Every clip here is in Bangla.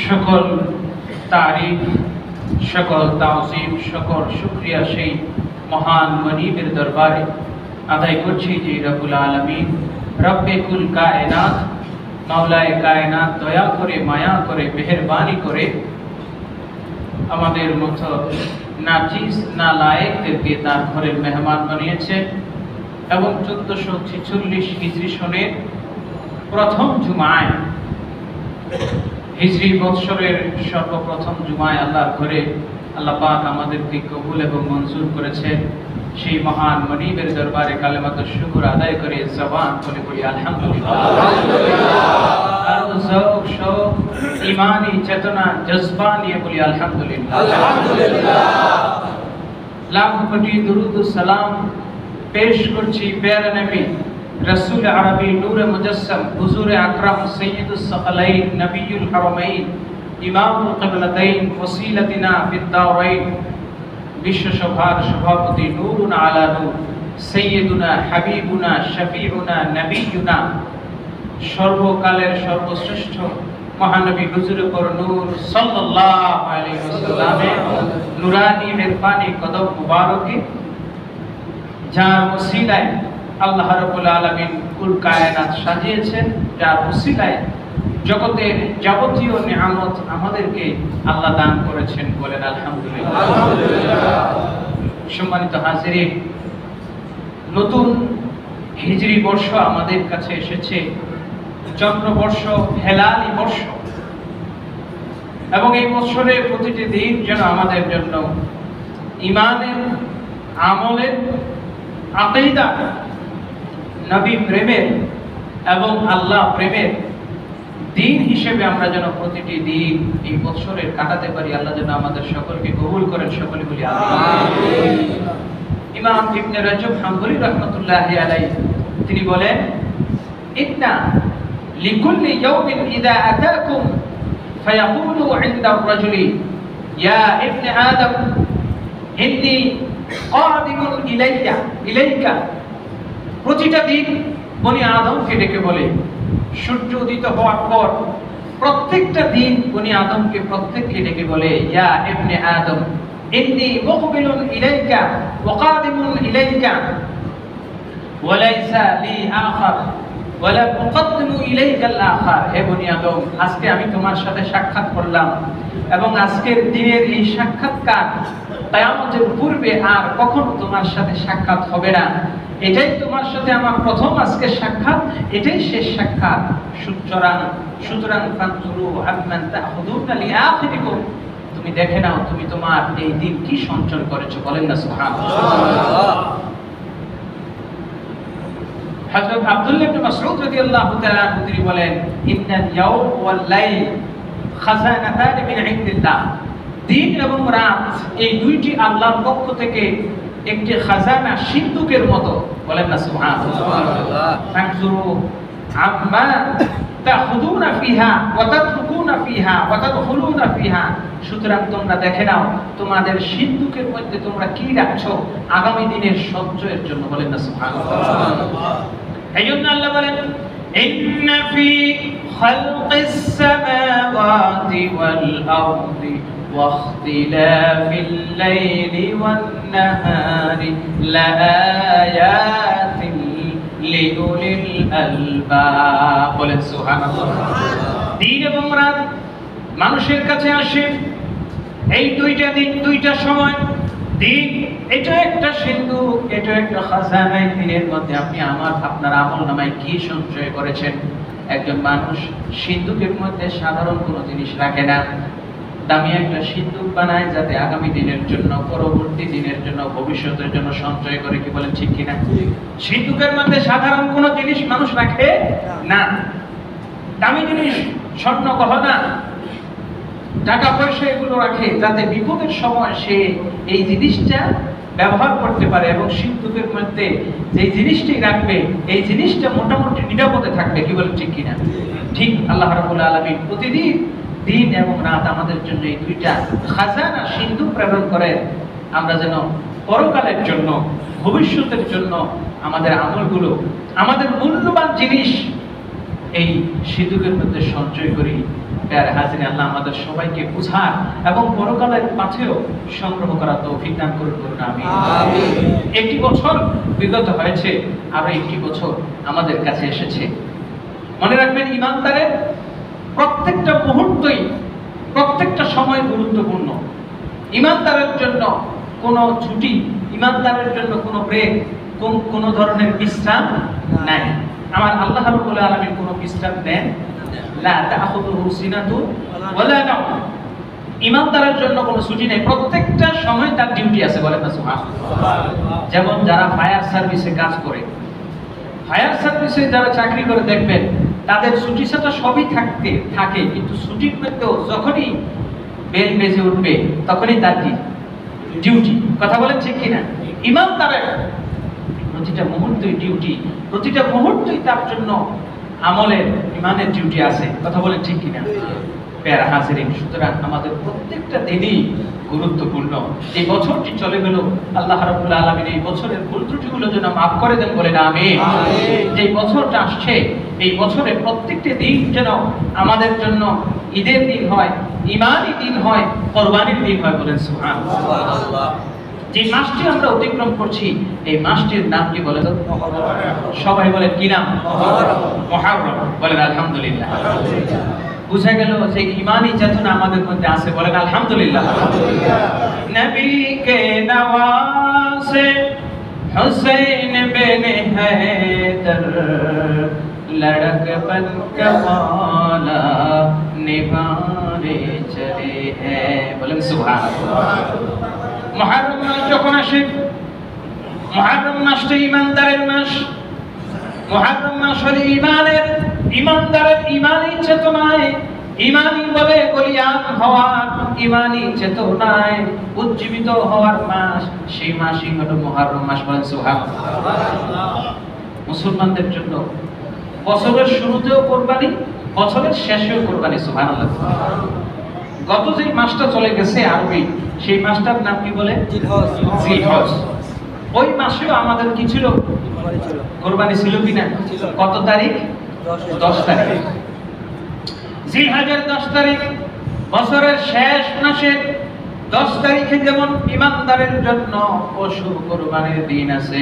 সকল তারিফ, সকল তাওজিম, সকল শুকরিয়া সেই মহান মনিবের দরবারে আদায় করছি যে রব্বুল আলামিন রব্বে কুল কায়নাত, মাওলায়ে কায়নাত দয়া করে, মায়া করে, মেহেরবানি করে আমাদের মতো নাচিস নালায়েকদেরকে তার ঘরের মেহমান বানিয়েছে এবং 1446 হিজরি সনের প্রথম জুমায়, হিজরি বৎসরের সর্বপ্রথম জুমায় আল্লাহর ঘরে আল্লাহ পাক আমাদেরকে কবুল এবং মঞ্জুর করেছেন। সেই মহান মনিবের দরবারে কালেমাতুশ শুকর আদায় করে জবান খুলে বলি আলহামদুলিল্লাহ। আর যৌক শৌক ঈমানি চেতনা জজবা নিয়ে বলি আলহামদুলিল্লাহ। লাখ কোটি দুরুদ ও সালাম পেশ করছি প্যারা নবী রসুল আরবি নূর মুজাসসাম হুজুর আকরাম সৈয়দুস সাকালাইন নবিয়ুল হারামাইন ইমামুল কিবলাতাইন ওসিলাতিনা ফিদ দারাইন বিশ্বসভার সভাপতি নূরুন আলা নূর সৈয়দুনা হাবিবুনা শফিউনা নবিয়ুনা সর্বকালের সর্বশ্রেষ্ঠ মহানবী হুজুরে পর নূর সাল্লাল্লাহু আলাইহি ওয়াসাল্লামের নুরানি মেহরবানি কদম মুবারকে যার ওসিলায় আল্লাহ রাব্বুল আলামিন কুল কায়নাত সাজিয়েছেন, যার ওসিলায় জগতের যাবতীয় নিয়ামত আমাদেরকে আল্লাহ দান করেছেন, বলেন আলহামদুলিল্লাহ। সম্মানিত হাজিরিন, নতুন হিজরি বর্ষ আমাদের কাছে এসেছে, চন্দ্রবর্ষ, হেলালি বর্ষ, এবং এই বছরের প্রতিটি দিন যেন আমাদের জন্য ঈমানের, আমলের, আকীদা, নবী প্রেমের এবং আল্লাহ প্রেমের দিন হিসেবে আমরা যেন প্রতিটি দিন এই বছরের কাটাতে পারি। আল্লাহ যেন আমাদের সকলকে কবুল করেন, সকলে বলি আমিন। ইমাম ইবনে রাজব হাম্বলি রাহমাতুল্লাহি আলাইহি তিনি বলেন, ইন্না লিকুল্লি ইয়াউমিন ইযা আতাকুম ফায়াকুলু ইনদা আর-রাজুলি ইয়া ইবনে আদম ইন্নী কাদিমুন ইলাইকা। প্রতিটা দিন বনি আদমকে ডেকে বলে, সূর্য উদিত হওয়ার পর প্রত্যেকটা দিন বনি আদমকে প্রত্যেককে ডেকে বলে, ইয়া ইবনে আদম ইন্নী মুকবিলুন ইলাইকা ওয়া কাদিমুন ইলাইকা ওয়া লাইসা লি আখার ওয়া লা উকদ্দিমু ইলাইকা আল-আখার। হে বনি আদম, আজকে আমি তোমার সাথে সাক্ষাৎ করলাম এবং আজকের দিনের এই সাক্ষাৎকার কিয়ামতের পূর্বে আর কখনো তোমার সাথে সাক্ষাৎ হবে না। এটাই তোমার সাথে আমার প্রথম আজকে সাক্ষাৎ, এটাই শেষ সাক্ষাৎ। সুতরাং ফানজুরু আম্মান তাখুদুনা লিআখিরিকুম, তুমি দেখে নাও তুমি তোমার এই দিন কি সঞ্চয় করেছো, বলেন না সুবহানাল্লাহ। হযরত আব্দুল্লাহ ইবনে মাসউদ রাদিয়াল্লাহু তাআলা তিনি বলেন, ইন্নাল ইয়াউম ওয়াল লাইল খাজানাতান মিন ইনদিল্লাহ। দিন এবং রাত এই দুইটি আল্লাহর পক্ষ থেকে একটি খাজানা, সিন্ধুকের মতো, বলেন না সুবহানাল্লাহ। ফানজুরু আম্মা তাখুদুনা ফিহা ওয়া তাতরুকুনা ফিহা ওয়া তাদখুলুনা ফিহা। সুতরাং তোমরা দেখে নাও তোমাদের সিন্ধুকের মধ্যে তোমরা কি রাখছো আগামী দিনের সঞ্চয়ের জন্য, বলেন না সুবহানাল্লাহ। এইজন্য আল্লাহ বলেন, ইন্না ফি খালকিস সামাওয়াতি ওয়াল আরদি واختلاف الليل والنهار لآيات لأولي الألباب, বলেন সুবহানাল্লাহ। দিন এবং রাত মানুষের কাছে আসে, এই দুইটা দিন, দুইটা সময়। দিন এটা একটা সিন্ধুক, এটা একটা খাজানা। দিনের মধ্যে আপনি আপনার আমলনামায় কি সঞ্চয় করেছেন? একজন মানুষ সিন্ধুকের মধ্যে সাধারণ কোনো জিনিস রাখে না, দামি একটা সিন্ধুক বানায় যাতে আগামী দিনের জন্য, পরবর্তী দিনের জন্য, ভবিষ্যতের জন্য সঞ্চয় করে, কি বলেন ঠিক কিনা? সিন্ধুকের মধ্যে সাধারণ কোনো জিনিস মানুষ রাখে না। দামি জিনিস, স্বর্ণ গহনা, টাকা পয়সা এগুলো রাখে যাতে বিপদের সময় সে এই জিনিসটা ব্যবহার করতে পারে, এবং সিন্ধুকের মধ্যে যে জিনিসটি রাখবে এই জিনিসটা মোটামুটি নিরাপদে থাকবে, কি বলেন ঠিক কিনা? ঠিক আল্লাহ রাব্বুল আলামিন প্রতিদিন দিন এবং রাত আমাদের জন্য এই দুইটা খাজানা, সিন্ধুক প্রেরণ করে, আমরা যেন পরকালের জন্য, ভবিষ্যতের জন্য আমাদের আমলগুলো, আমাদের মূল্যবান জিনিস, এই সিঁদুরের মধ্যে সঞ্চয় করি। প্যার হাজির আল্লাহ আমাদের সবাইকে বুঝার এবং পরকালের পাথেও সংগ্রহ করার তৌফিক দান করুন আমিন। একটি বছর বিগত হয়েছে, আরো একটি বছর আমাদের কাছে এসেছে। মনে রাখবেন, ইমানদারের প্রত্যেকটা মুহূর্তই, প্রত্যেকটা সময় গুরুত্বপূর্ণ। ইমানদারের জন্য কোনো ছুটি, ইমানদারের জন্য কোনো ব্রেক, কোনো ধরনের বিশ্রাম নাই। আমার আল্লাহ রাব্বুল আলামিন কোনো বিশ্রাম দেন লা তাখুযুহু সিনাতুন ওয়ালা নাওম। ইমানদারের জন্য কোনো ছুটি নেই, প্রত্যেকটা সময় তার ডিউটি আছে। বলেন না সুবহানাল্লাহ। যেমন যারা ফায়ার সার্ভিসে কাজ করে, ফায়ার সার্ভিসে যারা চাকরি করে, দেখবেন তাদের ছুটি ছাটা সবই থাকে, কিন্তু ছুটির মধ্যেও যখনই বেল বেজে উঠবে তখনই তার ডিউটি। কথা বলেন ঠিক কিনা? ইমানদারের প্রতিটা মুহূর্তই ডিউটি, প্রতিটা মুহূর্তই তার জন্য আমলের, ইমানের ডিউটি আছে। কথা বলেন ঠিক কিনা? প্যারা হাজিরিন, সুতরাং আমাদের প্রত্যেকটা দিনই গুরুত্বপূর্ণ। এই বছরটি চলে গেল, আল্লাহ রাব্বুল আলামিন এই বছরের ভুল ত্রুটিগুলো যেন মাফ করে দেন, বলেন আমিন। যে বছরটা আসছে, এই বছরের প্রত্যেকটা দিন যেন আমাদের জন্য ঈদের দিন হয়, ঈমানি দিন হয়, কোরবানির দিন হয়, বলেন সুবহানাল্লাহ। যে মাসটি আমরা অতিক্রম করছি, এই মাসটির নাম কি বলেন? সবাই বলেন কি নাম? মুহররম। বলেন আলহামদুলিল্লাহ। বুঝা গেল যে ঈমানি চেতনা আমাদের মধ্যে আছে, বলেন আলহামদুলিল্লাহ। নবী কে নওয়াসে হুসैन बिन हैदर लड़क बन कमाला निभाने चले हैं, বলেন সুবহানাল্লাহ। মুহররম মাস যখন আসে, মুহররম মাসটি ঈমানদারের মাস। মুহররম মাস হলো ঈমানদারের ঈমানি চেতনায়, ঈমানি ভাবে বলিয়ান হওয়ার, ঈমানি চেতনায় উজ্জীবিত হওয়ার মাস। সেই মাসই হলো মুহররম মাস, বলেন সুবহানাল্লাহ। মুসলমানদের জন্য বছরের শুরুতেও কোরবানি, বছরের শেষেও কোরবানি। সুবহানাল্লাহ। গত যে মাসটা চলে গেছে আরবি, সেই মাসটার নাম কি বলে? জিলহজ। ওই মাসেও আমাদের কি ছিল? কোরবানি ছিল কিনা? কত তারিখ? 10 তারিখ। জিলহজের 10 তারিখ, বছরের শেষ মাসের 10 তারিখে যেমন ঈমানদারের জন্য পশু কোরবানির দিন আছে,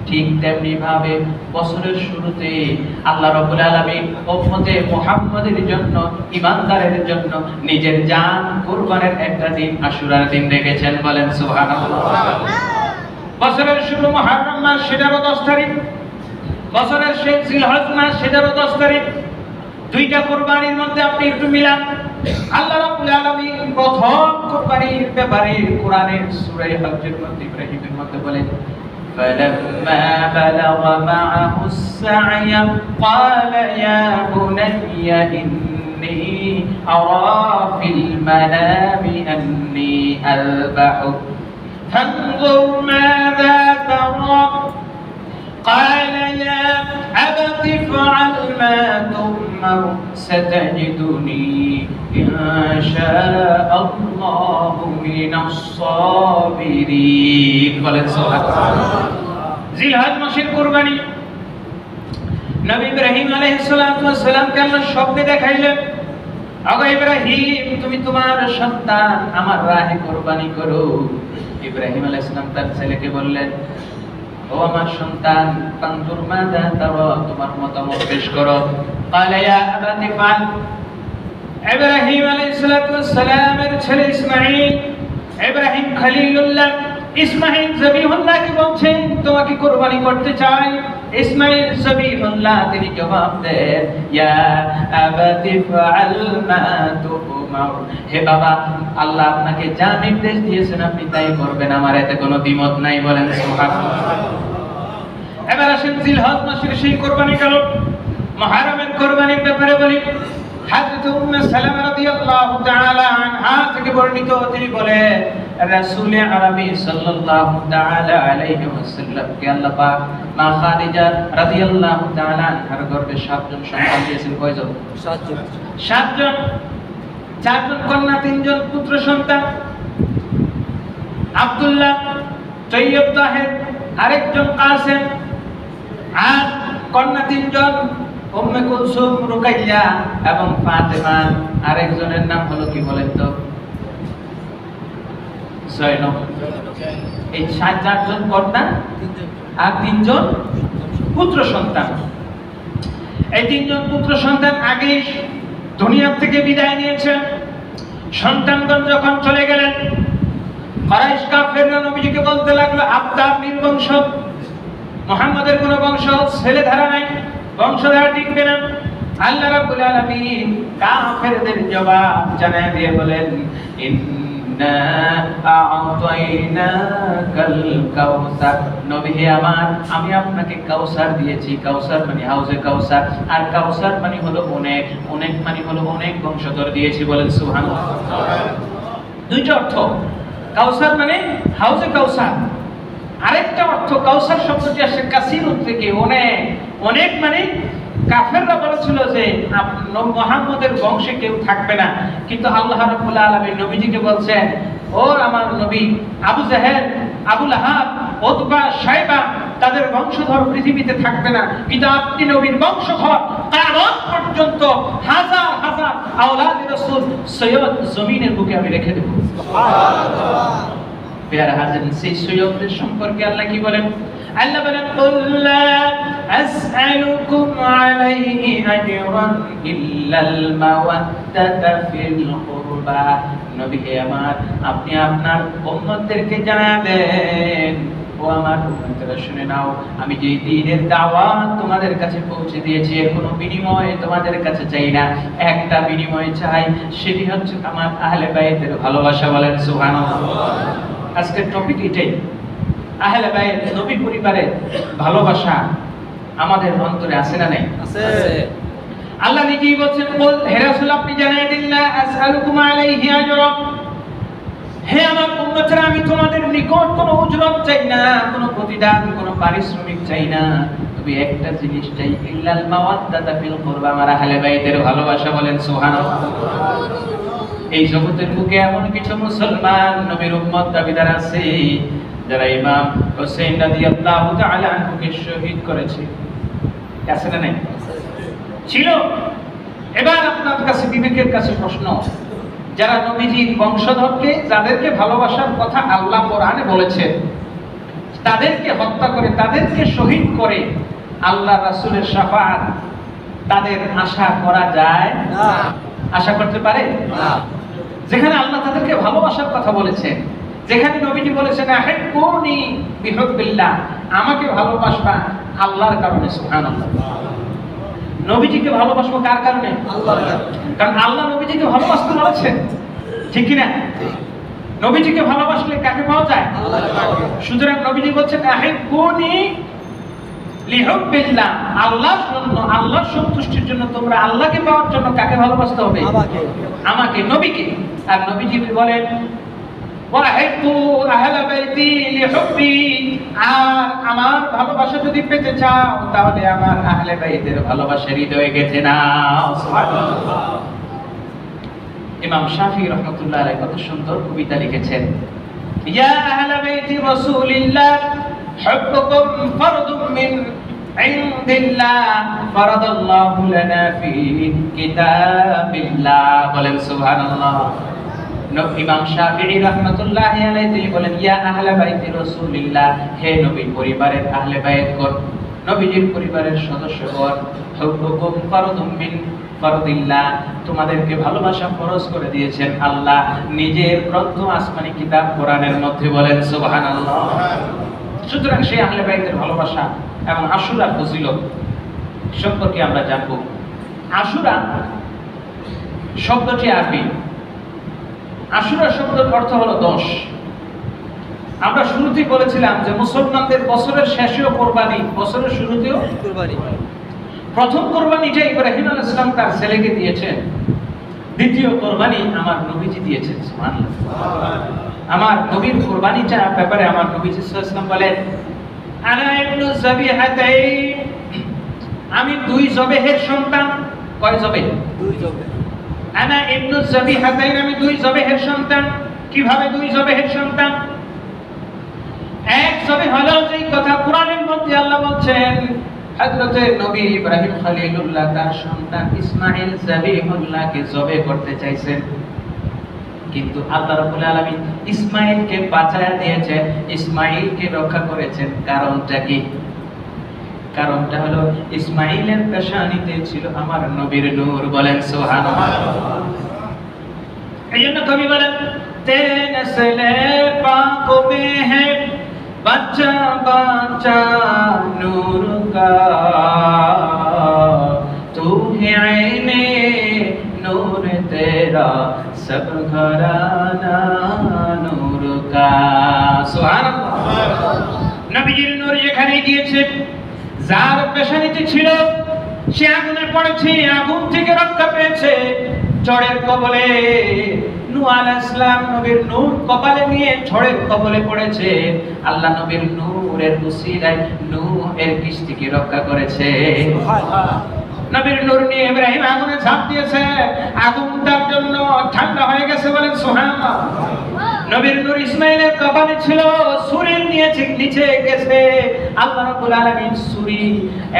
ঠিক তেমনি ভাবে বছরের শুরুতে আল্লাহ রাব্বুল আলামিন উম্মতে মুহাম্মাদের জন্য, ঈমানদারের জন্য নিজের জান কুরবানের একটা দিন, আশুরার দিন রেখেছেন, বলেন সুবহানাল্লাহ। বছরের শুরু মুহররম মাস, সেটারও 10 তারিখ। বছরের শেষ জিলহজ মাস, সেটারও 10 তারিখ। দুইটা কুরবানির মধ্যে আপনি একটু মিলান। আল্লাহ রাব্বুল আলামিন প্রথম কুরবানির ব্যাপারে কোরআনের সূরা হজ্জের মধ্যে, ইব্রাহিমের মধ্যে বলেন, فلما بلغ معه السعي قال يا بني إني أرى في المنام أني أذبحك فانظر ماذا ترى قال يا أبت افعل ما تؤمر ستجدني إن شاء الله من الصابرين, বলেন সুবহানাল্লাহ। জিলহজ মাসের কুরবানি নবী ইব্রাহিম আলাইহিস সালাতু ওয়াস সালামকে আল্লাহ স্বপ্নে দেখাইলেন, আগো ইব্রাহিম, তুমি তোমার সন্তান আমার রাহে কুরবানি করো। ইব্রাহিম আলাইহিস সালাম তার ছেলেকে বললেন, ও আমার সন্তান, ফানজুর মাযা তারা, তোমার মতামত পেশ করো। ক্বালা ইয়া আবাতি ফাল। ইব্রাহিম আলাইহিস সালাতু ওয়াস সালামের ছেলে ইসমাঈল, ইব্রাহিম খলিলুল্লাহ, ইসমাঈল জবিহুল্লাহ কি বলছেন, তোমাকে কুরবানি করতে চাই। ইসমাঈল জবিহুল্লাহ তিনি জবাব দেন, ইয়া আবাতি ফাল মা তুমার, হে বাবা, আল্লাহ আপনাকে যা নির্দেশ দিয়েছেন আপনি তাই করবেন, আমার এতে কোনো দ্বিমত নাই, বলেন সুবহানাল্লাহ। এবার আসেন জিলহজ মাসের সেই কুরবানি গেল। মুহররমের কুরবানির ব্যাপারে বলি, হযরত উম্মে সালামা রাদিয়াল্লাহু তাআলা আনহা থেকে বর্ণিত, তিনি বলেন, রাসূল আরবি সাল্লাল্লাহু তাআলা আলাইহি ওয়াসাল্লাম কে আল্লাহ পাক মা খাদিজা রাদিয়াল্লাহু তাআলা আনহার গর্ভে 7 জন সন্তান দিয়েছেন। কয়জন? 7 জন। 7 জন, 4 জন কন্যা, 3 জন পুত্র সন্তান। আব্দুল্লাহ, তৈয়ব, তাহের, আরেকজন কাসেম। আর কন্যা 3 জন, উম্মে কুলসুম, রুকাইয়া এবং ফাতেমা। আরেকজনের নাম হলো কি বলেন তো? জয়নব। এই 4জন কন্যা আর 3জন পুত্র সন্তান। এই 3জন পুত্র সন্তান আগে দুনিয়া থেকে বিদায় নিয়েছেন। সন্তানগণ যখন চলে গেলেন, কুরাইশ কাফেররা নবীজিকে বলতে লাগলো, আপনার নির্বংশ, মুহাম্মদের কোনো বংশ ছেলেধারা নাই, বংশধারা টিকবে না। আল্লাহ রাব্বুল আলামিন কাফেরদের জবাব জানায় দিয়ে বলেন, ইন্না আ'তাইনাকাল কাউসার। নবী হে আমার, আমি আপনাকে কাউসার দিয়েছি। কাউসার মানে হাউজে কাউসার, আর কাউসার মানে হলো অনেক, অনেক মানে হলো অনেক বংশধর দিয়েছি। বলেন সুবহানাল্লাহ। দুইটা অর্থ, কাউসার মানে হাউজে কাউসার, আরেকটা অর্থ কাউসার শব্দটি আসে কাসির থেকে, অনেক। অনেক মানে কাফেররা বলেছিল যে মুহাম্মদের বংশে কেউ থাকবে না, কিন্তু আল্লাহ রাব্বুল আলামিন নবীজিকে বলছেন, ও আমার নবী, আবু জাহেল, আবু লাহাব, উতবা, শাইবা তাদের বংশধর পৃথিবীতে থাকবে না, কিন্তু আপনি নবীর বংশধর কিয়ামত পর্যন্ত হাজার হাজার আওলাদে রাসূল সৈয়দ জমিনের বুকে আমি রেখে দেব। সুবহানাল্লাহ। প্যারা হাজেন, সেই সৈয়দদের সম্পর্কে আল্লাহ কি বলেন? আল্লাহ বলেন, কুল লা আসআলুকুম আলাইহি আজরান ইল্লাল মাওয়াদ্দাতা ফিল কুরবা। নবী হে আমার, আপনি আপনার উম্মতদেরকে জানায় দেন, ও আমার উম্মতরা শুনে নাও, আমি যে দ্বীনের দাওয়াত তোমাদের কাছে পৌঁছে দিয়েছি, এর কোনো বিনিময় তোমাদের কাছে চাই না। একটা বিনিময় চাই, সেটি হচ্ছে আমার আহলে বাইতের ভালোবাসা। বলেন সুবহানাল্লাহ। আজকের টপিক এটাই, আহলে বাইত, নবী পরিবারের ভালোবাসা আমাদের অন্তরে আছে না নাই? আছে। আল্লাহ নিজেই বলছেন, বল হে রাসূল, আপনি জানাই দিন, লা আসআলুকুম আলাইহি আজরা। হে আমার উম্মতরা, আমি তোমাদের নিকট কোনো উজরত চাই না, কোনো প্রতিদান, কোনো পারিশ্রমিক চাই না, তবে একটা জিনিস চাই, ইল্লাল মাওয়াদ্দাতা ফিল কুরবা, আমার আহলে বাইতের ভালোবাসা। বলেন সুবহানাল্লাহ। এই জগতের বুকে এমন কিছু মুসলমান নবীর উম্মত দাবিদার আছে যারা ইমাম হোসেন রাদিয়াল্লাহু তাআলা আনহুকে শহীদ করেছে। আছে না নাই? ছিল। এবার আপনার কাছে বিবেকের কাছে প্রশ্ন, যারা নবীজির বংশধরকে, যাদেরকে ভালোবাসার কথা আল্লাহ কোরআনে বলেছেন, তাদেরকে হত্যা করে, তাদেরকে শহীদ করে আল্লাহ রাসূলের শাফাআত তাদের আশা করা যায় না? আশা করতে পারে না। যেখানে আল্লাহ তাদেরকে ভালোবাসার কথা বলেছেন, যেখানে নবীজি বলেছেন, আহিব্বুনি বিহুব্বিল্লাহ, আমাকে ভালোবাসবা আল্লাহর কারণে। সুবহানাল্লাহ। নবীজিকে ভালোবাসবো কার কারণে? আল্লাহর কারণে। কারণ আল্লাহ নবীজিকে ভালোবাসতে বলেছেন, ঠিক কি না? নবীজিকে ভালোবাসলে কাকে পাওয়া যায়? আল্লাহকে। সুতরাং নবীজি বলছেন, আহিব্বুনি লিহুব্বিল্লাহ, আল্লাহর জন্য, আল্লাহর সন্তুষ্টির জন্য তোমরা আল্লাহকে পাওয়ার জন্য কাকে ভালোবাসতে হবে? আমাকে, নবীকে। আর নবীজি বলেন, ওয়া আহিব্বু আহলা বাইতি লিহুব্বি, আর আমার ভালোবাসা যদি পেতে চাও তাহলে আমার আহলে বাইতের ভালোবাসা হৃদয়ে গেঁথে নাও। সুবহানাল্লাহ। ইমাম শাফিঈ রাহমাতুল্লাহ আলাইহি কত সুন্দর কবিতা লিখেছেন, ইয়া আহলা বাইতি রাসূলিল্লাহ হুব্বুকুম ফারদুম মিন ইনদিল্লাহ ফারাদাল্লাহু লানা ফি কিতাবিল্লাহ। বলেন সুবহানাল্লাহ। ইমাম শাফিঈ রাহমাতুল্লাহি আলাইহি তিনি বলেন, ইয়া আহলে বাইতি রাসূলিল্লাহ, হে নবী পরিবারের আহলে বাইতগণ, নবীজির পরিবারের সদস্যগণ, হুব্বুকুম ফারদুম মিন ফারদিল্লাহ, তোমাদেরকে ভালোবাসা ফরজ করে দিয়েছেন আল্লাহ নিজের গ্রন্থ আসমানি কিতাব কোরআনের মধ্যে। বলেন সুবহানাল্লাহ। সুতরাং সেই আহলে বাইতের ভালোবাসা এবং আশুরার ফজিলত সম্পর্কে আমরা জানব। আশুরা শব্দটি আরবি, আশুরা শব্দের অর্থ হলো 10। আমরা শুরুতেই বলেছিলাম যে মুসলমানদের বছরের শেষেও কোরবানি, বছরের শুরুতেও কোরবানি। প্রথম কোরবানিটা ইব্রাহিম আলাইহিস সালাম তার ছেলেকে দিয়েছেন, দ্বিতীয় কোরবানি আমার নবীজি দিয়েছেন। সুবহানাল্লাহ। আমার নবীর কোরবানিটা ব্যাপারে আমার নবীজি সাল্লাল্লাহু আলাইহি ওয়াসাল্লাম বলেন, আনা ইবনু যাবিহাতাইন, আমি 2 জবেহের সন্তান। কয় জবেহ? 2 জবেহ। আনা ইবনু যাবিহাতাইন, আমি 2 জবেহের সন্তান। কিভাবে 2 জবেহের সন্তান? এক জবেহ হলো যেই কথা কোরআনের মধ্যে আল্লাহ বলছেন, হযরতে নবী ইব্রাহিম খলিলুল্লাহ তার সন্তান ইসমাঈল যাবিহুল্লাহকে জবে করতে চাইছেন, কিন্তু আল্লাহ রাব্বুল আলামিন ইসমাঈলকে বাঁচায়া দিয়েছেন, ইসমাঈলকে রক্ষা করেছেন। কারণটা কি? কারণটা হলো ইসমাঈলের পেশানিতে ছিল আমার নবীর নূর। বলেন সুবহানাল্লাহ। এইজন্য কবি বলেন, তেরে নসলে পাক মে है बच्चा बच्चा नूर का, तू है आईने नूर तेरा सब घराना नूर का। सुबहानाल्लाह। নবীজির নূর যেখানে গিয়েছে, যার পেশানিতে ছিল সে আগুনে পড়েছে, আগুন থেকে রক্ষা পেয়েছে। ঝড়ের কবলে নূহ আলাইহিস সালাম নবীর নূর কপালে নিয়ে ঝড়ের কবলে পড়েছে, আল্লাহ নবীর নূরের উসিলায় নূহ এর কিস্তিকে রক্ষা করেছে। সুবহানাল্লাহ। নবীর নূর নিয়ে ইব্রাহিম আগুনে ঝাঁপ দিয়েছে, আগুন তার জন্য ঠান্ডা হয়ে গেছে। বলেন সুবহানাল্লাহ। নবীর নূর ইসমাঈলের কপালে ছিল, ছুরি নিয়েছে নিচে গেছে, আল্লাহ রাব্বুল আলামিন ছুরি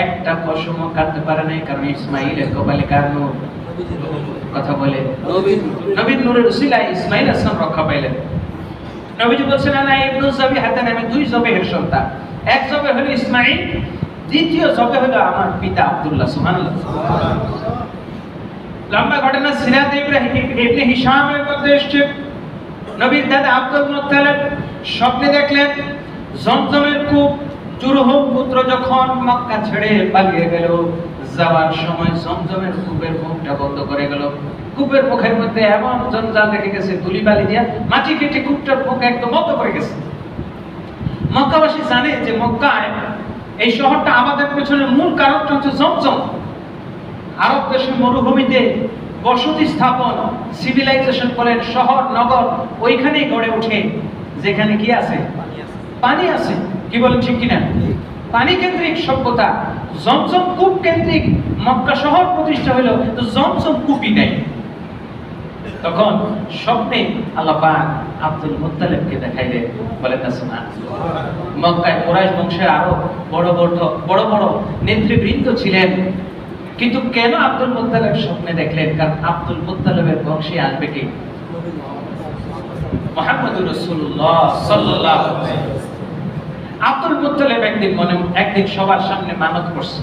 একটা পশমও কাটতে পারে নাই, কারণ ইসমাঈলের কপালে কার নূর? কথা বলে নবীর নূরের উসিলায় ইসমাঈল আলাইহিস সালাম রক্ষা পাইলেন। নবীজি বলছেন, আনা ইবনু যাবিহাতান, আমি দুই জবেহের সন্তান। এক জবে হলো ইসমাঈল, দ্বিতীয় জবে হলো আমার পিতা আব্দুল্লাহ। সুবহানাল্লাহ। লম্বা ঘটনা সিরাতে ইব্রাহিম ইবনে হিশামের মধ্যে এসেছে। নবীর দাদা আব্দুল মুত্তালিব স্বপ্নে দেখলেন জমজমের কূপ, জুরহুম পুত্র যখন মক্কা ছেড়ে পালিয়ে গেল, যাওয়ার সময় জমজমের কূপের মুখটা বন্ধ করে গেল। কূপের মুখের মধ্যে এমন জঞ্জাল রেখে গেছে, ধুলিবালি দিয়া মাটি কেটে কূপটার মুখ একদম বন্ধ করে গেছে। মক্কাবাসী জানে যে মক্কায় এই শহরটা আমাদের পেছনের মূল কারণটা হচ্ছে জমজম। আরব দেশের মরুভূমিতে বসতি স্থাপন, সিভিলাইজেশন বলেন, শহর নগর ওইখানেই গড়ে ওঠে যেখানে কি আছে? পানি আছে। কি বলেন ঠিক কিনা? পানি কেন্দ্রিক সভ্যতা। জমজম কূপ কেন্দ্রিক মক্কা শহর প্রতিষ্ঠা হলো, তো জমজম কূপই নাই। তখন স্বপ্নে আল্লাহ পাক আব্দুল মুত্তালিবকে দেখাইলেন। বলেন না সুবহানাল্লাহ। মক্কায় কুরাইশ বংশের আরো বড় বড় নেতৃবৃন্দ ছিলেন, কিন্তু কেন আব্দুল মুত্তালিব স্বপ্নে দেখলেন? কারণ আব্দুল মুত্তালিবের বংশে আসবে কি? মুহাম্মদুর রাসূলুল্লাহ সাল্লাল্লাহু আলাইহি ওয়াসাল্লাম। আব্দুল মুত্তালিব একদিন সবার সামনে মানত করছে।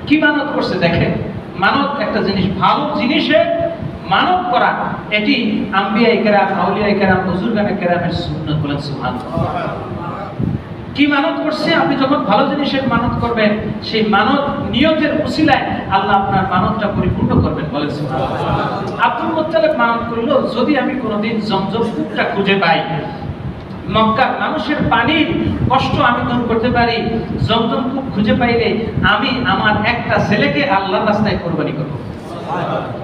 কি মানত করছে দেখেন? মানত একটা জিনিস, ভালো জিনিসে মানত করা, এটি আম্বিয়া ইকরাম, আউলিয়া ইকরাম, বুজুর্গানে কেরামের সুন্নাত। বলেন সুবহানাল্লাহ। কি মানত করছে? আপনি যখন ভালো জিনিসের মানত করবেন, সেই মানত নিয়তের উসিলায় আল্লাহ আপনার মানতটা পরিপূর্ণ করবেন। বলেন সুবহানাল্লাহ। আব্দুল মুত্তালিব মানত করলো, যদি আমি কোনোদিন জমজম কূপটা খুঁজে পাই, মক্কার মানুষের পানির কষ্ট আমি দূর করতে পারি, জমজম কূপ খুঁজে পাইলে আমি আমার একটা ছেলেকে আল্লাহর রাস্তায় কুরবানি করব।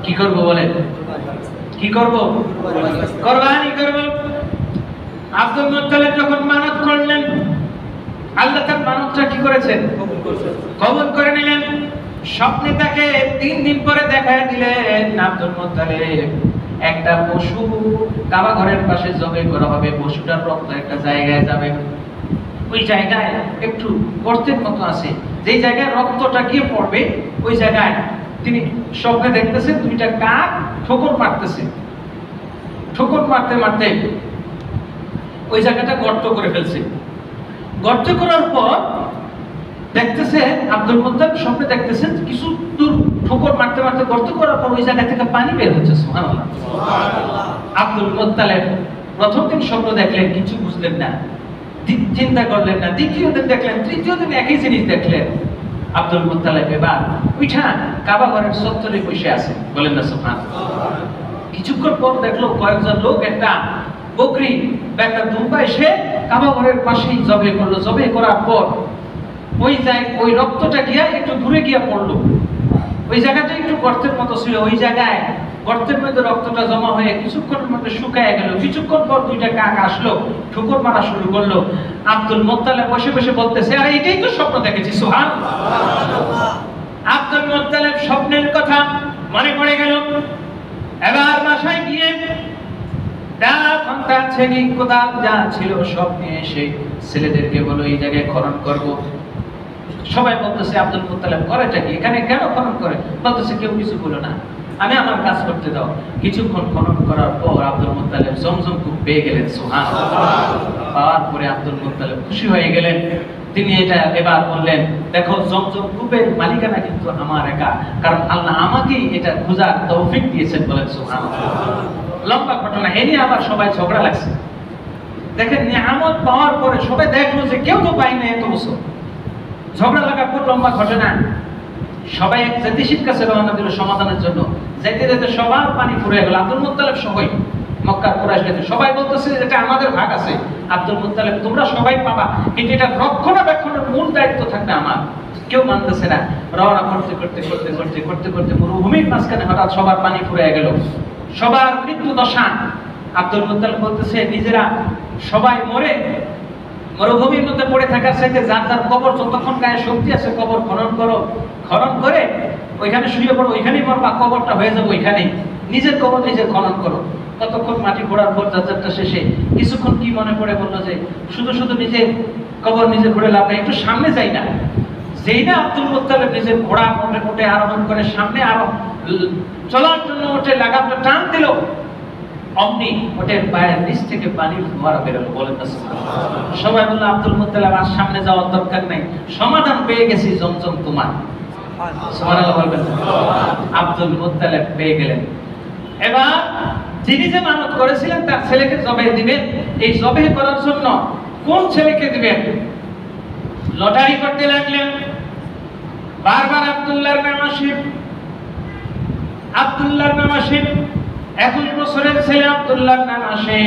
কি করব বলেন? কি করব? কুরবানি করব। আব্দুল মুত্তালিব যখন মানত করলেন, আল্লাহ তার মানতটা কি করেছেন? কবুল করে নিলেন। স্বপ্নে তাকে 3 দিন পরে দেখায় দিলেন আব্দুল মুত্তালিব একটা পশু কাবা ঘরের পাশে জবে করা হবে, পশুটার রক্ত একটা জায়গায় যাবে, ওই জায়গায় একটু গর্তের মতো আছে, যেই জায়গায় রক্তটা গিয়ে পড়বে ওই জায়গায় তিনি স্বপ্নে দেখতেছেন দুইটা কাক ঠোকর মারতেছে। ঠোকর মারতে মারতে ওই জায়গাটা গর্ত করে ফেলছে। গর্ত করার পর দেখতেছে আব্দুল মুত্তালিব স্বপ্নে দেখতেছেন কিছু দূর ঠোকর মারতে মারতে গর্ত করার পর ওই জায়গা থেকে পানি বের হচ্ছে। সুবহানাল্লাহ। আব্দুল মুত্তালিব প্রথম দিন স্বপ্ন দেখলেন, কিছু বুঝলেন না, চিন্তা করলেন না। দ্বিতীয় দিন দেখলেন, তৃতীয় দিন একই জিনিস দেখলেন। আব্দুল মুত্তালিব এবার উঠা কাবা ঘরের চত্বরে বসে আছে। বলেন না সুবহানাল্লাহ। কিছুক্ষণ পর দেখলো কয়েকজন লোক একটা বকরি বা একটা দুম্বা এসে কাবা ঘরের পাশেই জবে করলো। জবে করার পর ওই রক্তটা গিয়া একটু দূরে গিয়া পড়লো। ওই জায়গাটা একটু গর্তের মতো ছিল, ওই জায়গায় গর্তের মধ্যে রক্তটা জমা হয়ে কিছুক্ষণের মধ্যে শুকায় গেল। কিছুক্ষণ পর দুইটা কাক আসলো, ঠোকর মারা শুরু করলো। আব্দুল মুত্তালিব বসে বসে বলতেছে, আরে এটাই তো স্বপ্ন দেখেছি। সুবহানাল্লাহ। আব্দুল মুত্তালিব স্বপ্নের কথা মনে পড়ে গেল। এবার বাসায় গিয়ে ছেলে কোদাল যা ছিল সব নিয়ে এসে ছেলেদেরকে বলো এই জায়গায় খনন করবো। সবাই বলতেছে আব্দুল মুত্তালিব করেটা কি, এখানে কেন খনন করে? বলতেছে কেউ কিছু বলো না, আমি আমার কাজ করতে দাও। কিছুক্ষণ খনন করার পর আব্দুল মুত্তালিব জমজম কূপ পেয়ে গেলেন। সুবহানাল্লাহ। পাওয়ার পরে আব্দুল মুত্তালিব খুশি হয়ে গেলেন। তিনি এটা এবার বললেন, দেখো জমজম কূপের মালিকানা কিন্তু আমার একা, কারণ আল্লাহ আমাকেই এটা খোঁজার তৌফিক দিয়েছেন। বলেন সুবহানাল্লাহ। লম্বা ঘটনা, এ নিয়ে আবার সবাই ঝগড়া লাগছে। দেখেন নিয়ামত পাওয়ার পরে সবাই দেখলো যে কেউ তো পাই না এত বছর, ঝগড়া লাগার পর লম্বা ঘটনা। সবাই এক জ্যোতিষীর কাছে রওনা দিল সমাধানের জন্য। যাইতে যেতে সবার পানি ফুরিয়ে গেল, আব্দুল মুত্তালিব সবাই মক্কার কুরাইশদের সবাই বলতেছে এটা আমাদের ভাগ আছে। আব্দুল মুত্তালিব তোমরা সবাই পাবা, কিন্তু এটা রক্ষণাবেক্ষণের মূল দায়িত্ব থাকবে আমার। কেউ মানতেছে না। রওনা করতে করতে করতে করতে করতে করতে মরুভূমির মাঝখানে হঠাৎ সবার পানি ফুরিয়ে গেল, সবার মৃত্যু দশা। আব্দুল মুত্তালিব বলতেছে নিজেরা সবাই মরে মরুভূমির মধ্যে পড়ে থাকার চাইতে যার যার কবর যতক্ষণ গায়ে শক্তি আছে কবর খনন করো, খনন করে ওইখানে শুয়ে পড়ো, ওইখানেই মরবা, কবরটা হয়ে যাবে ওইখানেই, নিজের কবর নিজের খনন করো। ততক্ষণ মাটি খোঁড়ার পর যাত্রাটা শেষে কিছুক্ষণ কি মনে পড়ে বললো যে শুধু শুধু নিজের কবর নিজে ঘুরে লাভ নাই, একটু সামনে যাই না। যেই না আব্দুল মুত্তালিব নিজের ঘোড়া মোটে মোটে আরোহণ করে সামনে আরো চলার জন্য ওঠে লাগামটা টান দিল, অমনি ওটের পায়ের নিচ থেকে পানির ফোয়ারা বেরোলো। বলেন না সুবহানাল্লাহ। সবাই বলল আব্দুল মুত্তালিব আর সামনে যাওয়ার দরকার নেই, সমাধান পেয়ে গেছি, জমজম তোমার। সুবহানাল্লাহ বলবেন। আব্দুল মুত্তালিব পেয়ে গেলেন। এবার যিনি যে মানত করেছিলেন তার ছেলেকে জবেহ দিবেন। এই জবেহ করার জন্য কোন ছেলেকে দিবেন লটারি করতে লাগলেন। বারবার আব্দুল্লাহর নাম আসে, আব্দুল্লাহর নাম আসে। 21 বছরের ছেলে আব্দুল্লাহর নাম আসে।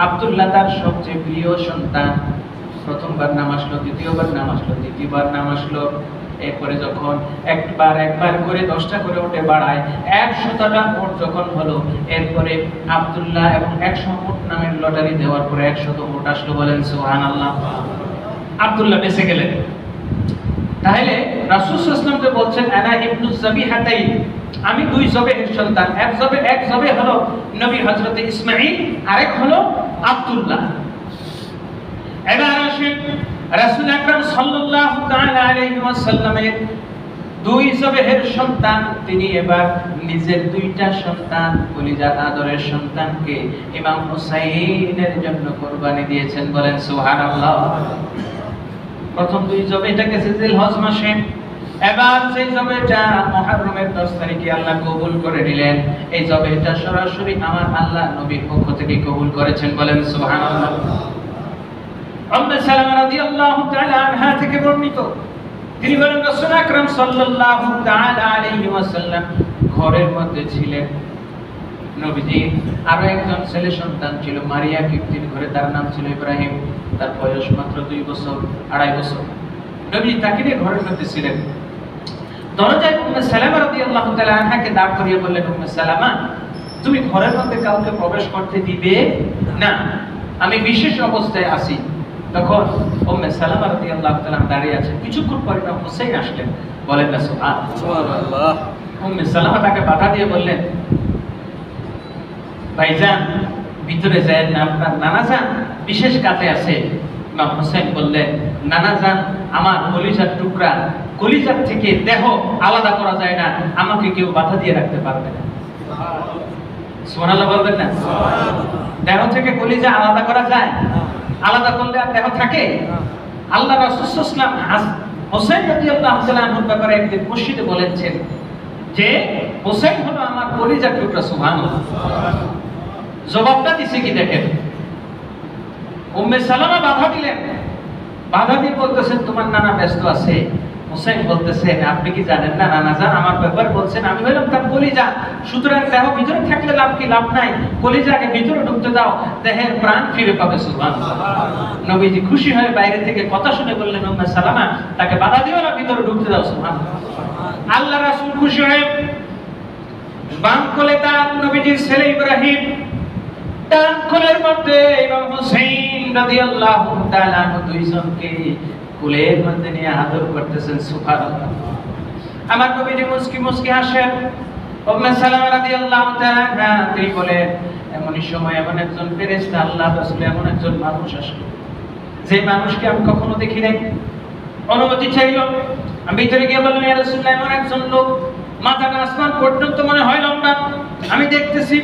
আব্দুল্লাহ তার সবচেয়ে প্রিয় সন্তান। প্রথমবার নাম আসলো, দ্বিতীয়বার নাম আসলো, তৃতীয়বার নাম আসলো। এরপরে যখন একবার করে 10টা করে ওটে বাড়ায়, 100টা ওট যখন হলো, এরপরে আব্দুল্লাহ এবং 100 ওট নামের লটারি দেওয়ার পরে 100 ওট আসলো। বলেন সুবহানাল্লাহ। আব্দুল্লাহ বেঁচে গেলেন। তাহলে রাসূল সাল্লাল্লাহু আলাইহি ওয়াসাল্লাম বলছেন আনা ইবনুজ যাবিহাতাইন, আমি দুই জবেহের সন্তান। এক জবে হলো নবী হযরত ইসমাঈল, আরেক হলো আব্দুল্লাহ। এবার আসেন রাসূল আকরাম সাল্লাল্লাহু তাআলা আলাইহি ওয়াসাল্লামের দুই জবেহের সন্তান, তিনি এবার নিজের দুইটা সন্তান, কলিজার আদরের সন্তানকে ইমাম হুসাইনের জন্য কুরবানি দিয়েছেন। বলেন সুবহানাল্লাহ। প্রথম দুই জবেটা গেছে জিলহজ মাসে। এবার সেই জবেটা মুহররমের 10 তারিখে আল্লাহ কবুল করে নিলেন। এই জবেটা সরাসরি আমার আল্লাহ নবীর পক্ষ থেকে কবুল করেছেন। বলেন সুবহানাল্লাহ। উম্মে সালামা রাদিয়াল্লাহু তাআলা আনহা থেকে বর্ণিত, তিনি বলেন রাসূল আকরাম সাল্লাল্লাহু তাআলা আলাইহি ওয়াসাল্লাম ঘরের মধ্যে ছিলেন। নবীজি আরো একজন ছেলে সন্তান ছিল, মারিয়া কিপ্তির ঘরে, তার নাম ছিল ইব্রাহিম। তার বয়স মাত্র 2 বছর, 2.5 বছর। নবী তাকে নিয়ে ঘরের মধ্যে ছিলেন। দরজায় উম্মে সালামা রাদিয়াল্লাহু তাআলা আনহাকে দাঁড় করিয়ে বললেন, উম্মে সালামা, তুমি ঘরের মধ্যে কাউকে প্রবেশ করতে দিবে না, আমি বিশেষ অবস্থায় আছি। তখন উম্মে সালামা রাদিয়াল্লাহু তাআলা দাঁড়িয়ে আছেন। কিছুক্ষণ পরে ইমাম হুসাইন আসলেন। বলেন না সুবহানাল্লাহ। উম্মে সালামা তাকে বাধা দিয়ে বললেন, ভাইজান ভিতরে যায় না, আপনার নানা যান বিশেষ কাজে আছে। ইমাম হুসাইন বললেন, নানা যান আমার কলিজার টুকরা, কলিজার থেকে দেহ আলাদা করা যায় না, আমাকে কেউ বাধা দিয়ে রাখতে পারবে না। সুবহানাল্লাহ বলবেন না। দেহ থেকে কলিজা আলাদা করা যায়? আলাদা করলে আর দেহ থাকে? আল্লাহ রাসূল সাল্লাল্লাহু আলাইহি ওয়াসাল্লাম হুসাইন রাদিয়াল্লাহু তাআলা আনহুর ব্যাপারে একদিন মসজিদে বলেছেন যে হুসাইন হলো আমার কলিজার টুকরা। সুবহানাল্লাহ। জবাবটা দিছে কি দেখেন, উম্মে সালামা বাধা দিলেন। বাধা দিয়ে বলতেছেন তোমার নানা ব্যস্ত আছে। হুসাইন বলতেছেন আপনি কি জানেন না নানা যান আমার ব্যাপারে বলছেন, আমি বললাম তার কলিজা, সুতরাং দেহ ভিতরে থাকলে লাভ কি? লাভ নাই। কলিজাকে ভিতরে ঢুকতে দাও, দেহের প্রাণ ফিরে পাবে। সুবহানাল্লাহ। নবীজি খুশি হয়ে বাইরে থেকে কথা শুনে বললেন, উম্মে সালামা তাকে বাধা দিও না, ভিতরে ঢুকতে দাও। সুবহানাল্লাহ। আল্লাহ রাসূল খুশি হয়ে বাম কোলে তার নবীজির ছেলে ইব্রাহিম, ডান কোলের মধ্যে ইমাম হুসাইন রাদিয়াল্লাহু তাআলা আনহু, দুইজনকে কোলের মধ্যে নিয়ে আদর করতেছেন। সুবহানাল্লাহ। আমার নবীজি মুস্কি মুস্কি হাসেন। উম্মে সালামা রাদিয়াল্লাহু তাআলা আনহা তিনি বলেন, এমনই সময় এমন একজন ফেরেশতা, আল্লাহ রাসূল এমন একজন মানুষ আসলো যে মানুষকে আমি কখনো দেখি নাই। অনুমতি চাইল। আমি ভিতরে গিয়ে বললাম, ইয়া রাসূলুল্লাহ, এমন একজন লোক মাথাটা আসমান পর্যন্ত মনে হয় লম্বা, আমি দেখতেছি,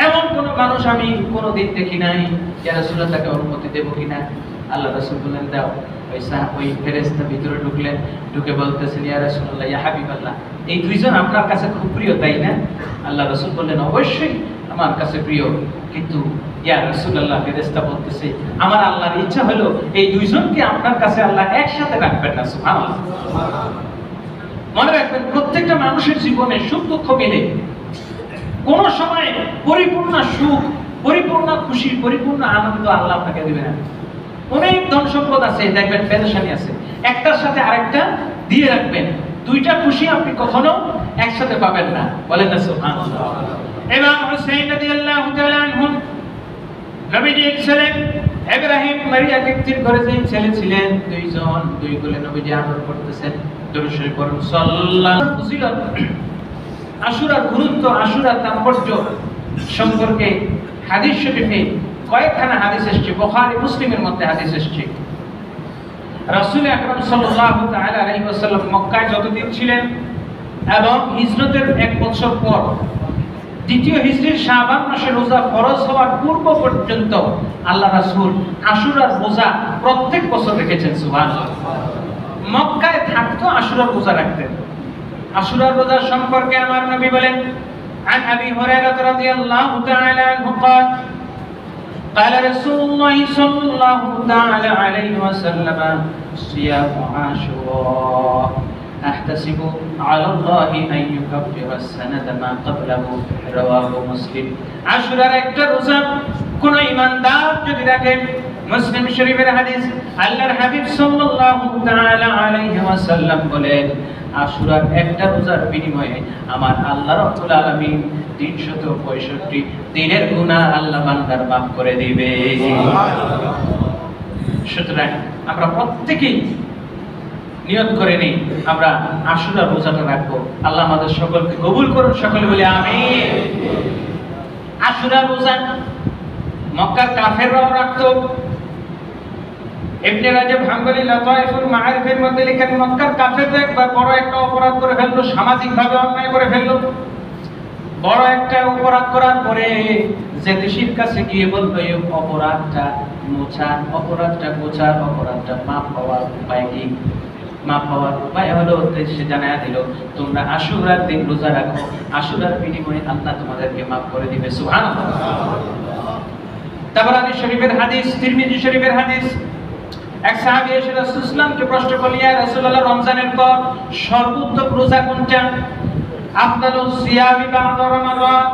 এমন কোন মানুষ আমি কোনোদিন দেখি নাই, ইয়া রাসূলুল্লাহ তাকে অনুমতি দেব কিনা? আল্লাহ রাসূল বললেন, দাও। ওই ফেরেশতা ভিতরে ঢুকলেন, ঢুকে বলতেছেন, ইয়া রাসূলুল্লাহ, ইয়া হাবিবাল্লাহ, এই দুইজন আপনার কাছে খুব প্রিয়, তাই না? আল্লাহ রাসূল বললেন, অবশ্যই আমার কাছে প্রিয়, কিন্তু ইয়া রাসূলুল্লাহ, ফেরেশতা বলতেছে, আমার আল্লাহর ইচ্ছা হলো এই দুইজনকে আপনার কাছে আল্লাহ একসাথে রাখবেন না। সুবহানাল্লাহ। মনে রাখবেন, প্রত্যেকটা মানুষের জীবনে সুখ দুঃখ মিলে কোন সময় পরিপূর্ণ সুখ, পরিপূর্ণ খুশি, পরিপূর্ণ আনন্দ আল্লাহ আপনাকে দিবেন না। অনেক ধন সম্পদ আছে, দেখবেন পেরেশানি আছে, একটার সাথে আরেকটা দিয়ে রাখবেন, দুইটা খুশি আপনি কখনো একসাথে পাবেন না। বলেন না সুবহানাল্লাহ। ইমাম হুসাইন রাদিয়াল্লাহু তাআলা আনহু, নবীজির ছেলে ইব্রাহিম মারিয়া ব্যক্তির ঘরে যে ছেলে ছিলেন, দুইজন, দুই কোলে নবীজি আদর করতেছেন। দরুদ শরীফ পড়ুন সাল্লাল্লাহু আলাইহি ওয়াসাল্লাম। আশুরার গুরুত্ব, আশুরার তাৎপর্য সম্পর্কে হাদিস শরীফে কয়েকখানা হাদিস এসেছে, বুখারী মুসলিমের মধ্যে হাদিস এসেছে। রাসূল আকরাম সাল্লাল্লাহু তাআলা আলাইহি ওয়াসাল্লাম মক্কায় যতদিন ছিলেন এবং হিজরতের 1 বছর পর দ্বিতীয় হিজরির শাবান মাসে রোজা ফরজ হওয়ার পূর্ব পর্যন্ত আল্লাহ রাসূল আশুরার রোজা প্রত্যেক বছর রেখেছেন। সুবহানাল্লাহ। মক্কায় থাকতো আশুরার রোজা রাখতেন। আশুরার রোজা সম্পর্কে আমার নবী বলেন, عن أبي هريرة رضي الله تعالى عنه قال قال رسول الله صلى الله تعالى عليه وسلم صيام عاشوراء أحتسب على الله أن يكفر السنة ما قبله رواه مسلم। আশুরার একটা রোজা কোন ঈমানদার যদি রাখে, মুসলিম শরীফের হাদিস, আল্লাহর হাবিব সাল্লাল্লাহু তাআলা আলাইহি ওয়াসাল্লাম বলেন, আশুরার একটা রোজার বিনিময়ে আমার আল্লাহ রাব্বুল আলামিন 365 দিনের গুনাহ আল্লাহ বান্দার মাফ করে দিবে। সুতরাং আমরা প্রত্যেকেই নিয়ত করে নেই আমরা আশুরার রোজাটা রাখবো। আল্লাহ আমাদের সকলকে কবুল করুন, সকলে বলি আমিন। আশুরার রোজা মক্কার কাফেররাও রাখতো। ইবনে রাজব হাম্বলি লাতাইফুল মাআরিফের মধ্যে লেখেন, মক্কার কাফেররা একবার বড় একটা অপরাধ করে ফেললো, সামাজিকভাবে অন্যায় করে ফেললো। বড় একটা অপরাধ করার পরে জ্যোতিষীর কাছে গিয়ে বলল, এই অপরাধটা মোছা, অপরাধটা গোছা, অপরাধটা মাফ হওয়ার উপায় কি? মাফ হওয়ার উপায় হলো, সে জানায়া দিল, তোমরা আশুরার দিন রোজা রাখো, আশুরার বিনিময়ে আল্লাহ তোমাদেরকে মাফ করে দিবে। সুবহানাল্লাহ। তাবরানী শরীফের হাদিস, তিরমিজি শরীফের হাদিস, এক সাহাবী এসে রাসূল সাল্লাল্লাহু প্রশ্ন করলেন, ইয়া রাসূলুল্লাহ, রমজানের পর সর্বোত্তম রোজা কোনটা? আফদালুস সিয়ামি বা'দা রমাদান